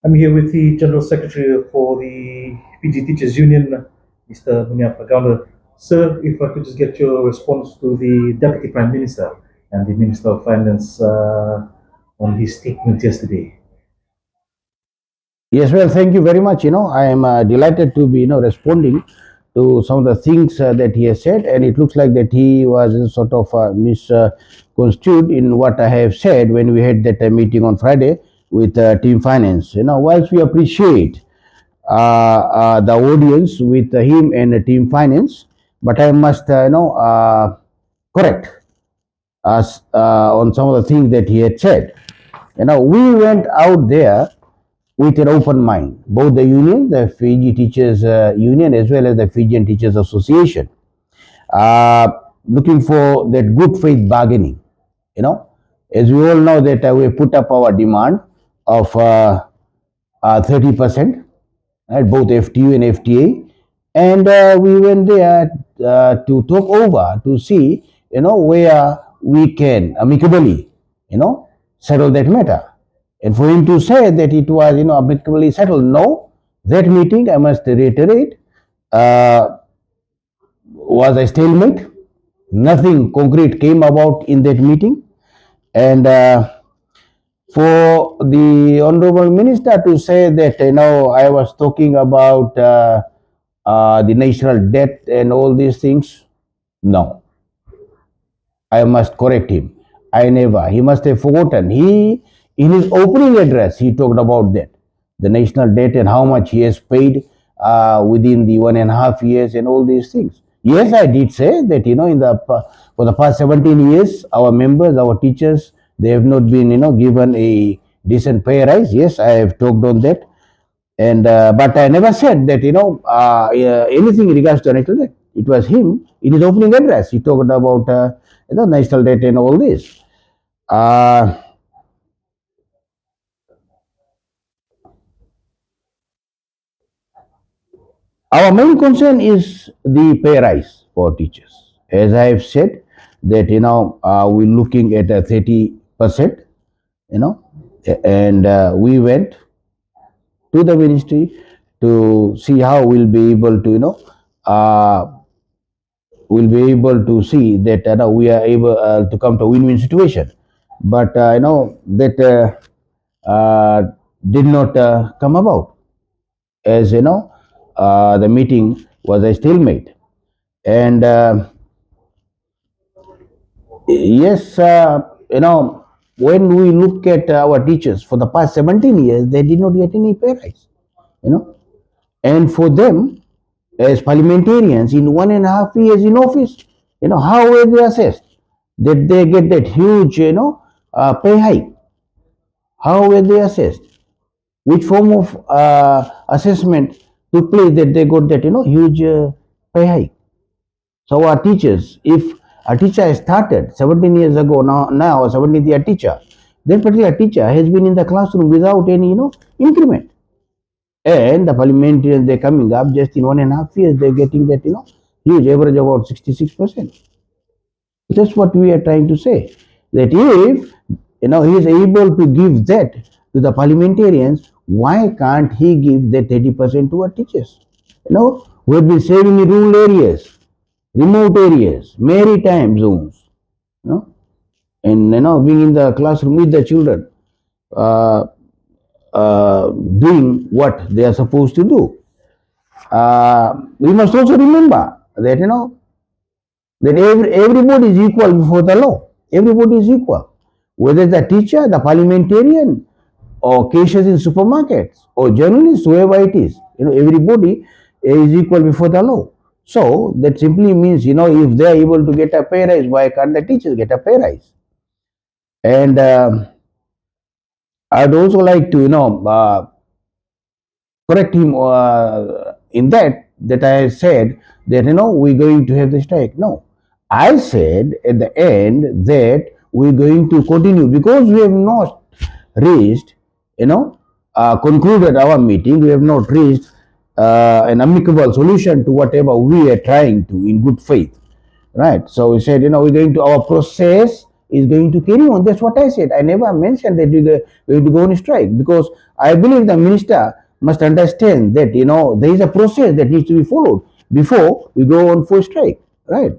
I'm here with the General Secretary for the Fiji Teachers Union, Mr. Munyapa Gaunda. Sir, if I could just get your response to the Deputy Prime Minister and the Minister of Finance on his statement yesterday. Yes, well, thank you very much. I am delighted to be, responding to some of the things that he has said, and it looks like that he was sort of misconstrued in what I have said when we had that meeting on Friday with Team Finance. Whilst we appreciate the audience with him and Team Finance, but I must, correct us on some of the things that he had said. We went out there with an open mind, both the union, the Fiji Teachers Union, as well as the Fijian Teachers Association, uh, looking for that good faith bargaining. You know, as we all know that we put up our demand of 30%, right, both FTU and FTA, and we went there to talk over to see, where we can amicably, settle that matter. And for him to say that it was, amicably settled, no, that meeting, I must reiterate, uh, was a stalemate. Nothing concrete came about in that meeting. And for the Honorable Minister to say that, I was talking about the national debt and all these things, no, I must correct him. I never. He must have forgotten. In his opening address, he talked about that, the national debt and how much he has paid within the 1.5 years and all these things. Yes, I did say that, for the past 17 years, our members, our teachers, they have not been, given a decent pay rise. Yes, I have talked on that. And but I never said that, anything in regards to national debt. It was him in his opening address. He talked about national debt and all this. Uh, our main concern is the pay rise for teachers. As I have said, that we're looking at a 30%. You know, and we went to the ministry to see how we'll be able to, uh, we'll be able to see that we are able to come to a win-win situation. But that did not come about, as the meeting was a stalemate. And yes, when we look at our teachers for the past 17 years, they did not get any pay rise. You know, and for them, as parliamentarians in 1.5 years in office, how were they assessed? Did they get that huge, pay hike? How were they assessed? Which form of assessment took place that they got that, huge pay hike? So our teachers, if a teacher has started 17 years ago, now a 17th-year teacher, that particular teacher has been in the classroom without any, increment. And the parliamentarians, they're coming up just in 1.5 years, they're getting that, huge average about 66%. That's what we are trying to say. That if, he is able to give that to the parliamentarians, why can't he give that 30% to our teachers? We've been saving in rural areas, remote areas, maritime zones, and, being in the classroom with the children, uh, doing what they are supposed to do. We must also remember that, that everybody is equal before the law. Everybody is equal. Whether the teacher, the parliamentarian, or cashiers in supermarkets, or journalists, whoever it is, everybody is equal before the law. So that simply means, if they are able to get a pay rise, why can't the teachers get a pay rise? And I'd also like to, correct him in that I said that, we're going to have the strike. No, I said at the end that we're going to continue because we have not reached, concluded our meeting. We have not reached an amicable solution to whatever we are trying to in good faith, right? So we said, we're going to, our process is going to carry on. That's what I said. I never mentioned that we're going to go on strike, because I believe the minister must understand that there is a process that needs to be followed before we go on for strike, right?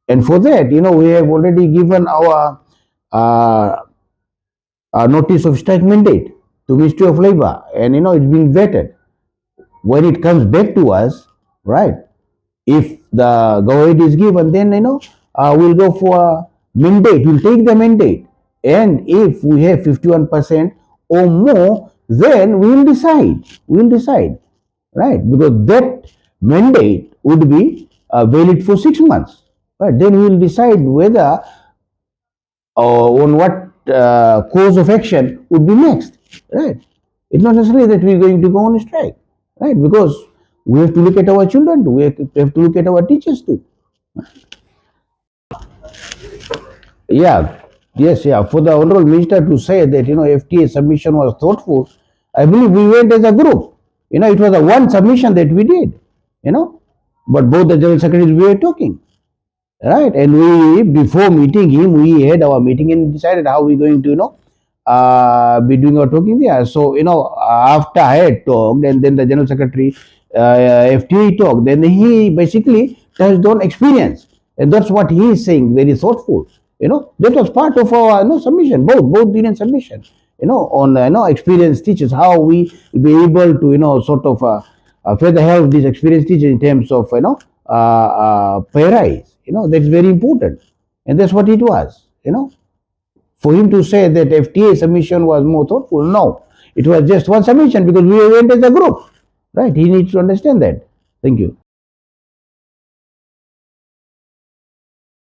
And for that, we have already given our notice of strike mandate to Ministry of Labor, and it's being vetted. When it comes back to us, right? If the go-ahead is given, then we'll go for a mandate. We'll take the mandate, and if we have 51% or more, then we'll decide. We'll decide, right? Because that mandate would be valid for 6 months, right? Then we'll decide whether on what course of action would be next, right? It's not necessarily that we're going to go on strike, right? Because we have to look at our children too. We have to look at our teachers too. Yeah, yes, yeah. For the Honorable Minister to say that, FTA submission was thoughtful, I believe we went as a group. It was a one submission that we did, but both the General Secretaries were talking. Right, and we, before meeting him, we had our meeting and decided how we're going to be doing our talking there. So after I had talked, and then the General Secretary FTA talked, then he basically touched on experience, and that's what he is saying, very thoughtful. That was part of our submission, both union submission, on experienced teachers, how we be able to sort of further help these experienced teachers in terms of pay rise. That's very important, and that's what it was. For him to say that FTA submission was more thoughtful, no, it was just one submission because we went as a group, right? He needs to understand that. Thank you.